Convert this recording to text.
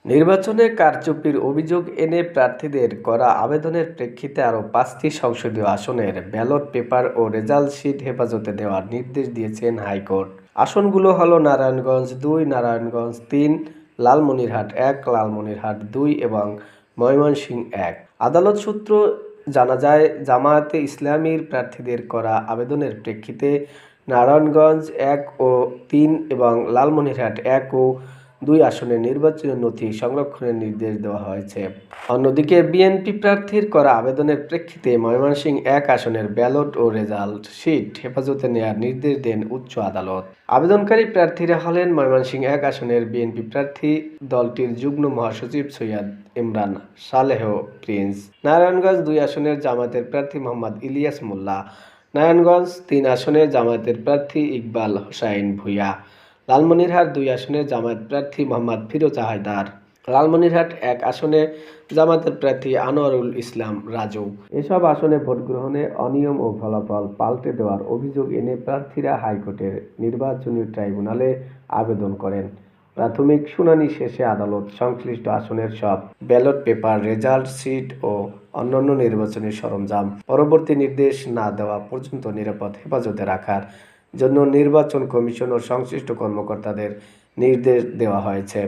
নির্বাচনে কারচুপির অভিযোগ এনে প্রার্থীদের করা আবেদনের প্রেক্ষিতে আরও ৫টি সংসদীয় আসনের ব্যালট পেপার ও রেজাল্ট শিট হেফাজতে দেওয়ার নির্দেশ দিয়েছেন হাইকোর্ট। আসনগুলো হলো নারায়ণগঞ্জ-২, নারায়ণগঞ্জ-৩, লালমনিরহাট-১, লালমনিরহাট-২ এবং ময়মনসিংহ-১। আদালত সূত্র জানা যায়, জামায়াতে ইসলামীর প্রার্থীদের করা আবেদনের প্রেক্ষিতে নারায়ণগঞ্জ-১ ও ৩ এবং লালমনিরহাট-১ ও ২ আসনে নির্বাচনী নথি সংরক্ষণের নির্দেশ দেওয়া হয়েছে। অন্যদিকে বিএনপি প্রার্থীর করা আবেদনের প্রেক্ষিতে ময়মনসিংহ-১ আসনের ব্যালট ও রেজাল্ট শিট হেফাজতে নেওয়ার নির্দেশ দেন উচ্চ আদালত। আবেদনকারী প্রার্থীরা হলেন ময়মনসিংহ-১ আসনের বিএনপি প্রার্থী দলটির যুগ্ম মহাসচিব সৈয়দ ইমরান সালেহ প্রিন্স, নারায়ণগঞ্জ-২ আসনের জামায়াতের প্রার্থী মোহাম্মদ ইলিয়াস মোল্লা, নারায়ণগঞ্জ-৩ আসনের জামায়াতের প্রার্থী ইকবাল হোসাইন ভূঁইয়া, লালমনিরহাট-২ আসনে জামায়াত প্রার্থী মোহাম্মদ ফিরোজা হায়দার, লালমনিরহাট-১ আসনে জামায়াতের প্রার্থী আনোয়ারুল ইসলাম রাজু। এসব আসনে ভোটগ্রহণে অনিয়ম ও ফলাফল পাল্টে দেওয়ার অভিযোগ এনে প্রার্থীরা হাইকোর্টের নির্বাচনী ট্রাইব্যুনালে আবেদন করেন। প্রাথমিক শুনানি শেষে আদালত সংশ্লিষ্ট আসনের সব ব্যালট পেপার, রেজাল্ট শিট ও অন্যান্য নির্বাচনী সরঞ্জাম পরবর্তী নির্দেশ না দেওয়া পর্যন্ত নিরাপদ হেফাজতে রাখার জন্য নির্বাচন কমিশন ও সংশ্লিষ্ট কর্মকর্তাদের নির্দেশ দেওয়া হয়েছে।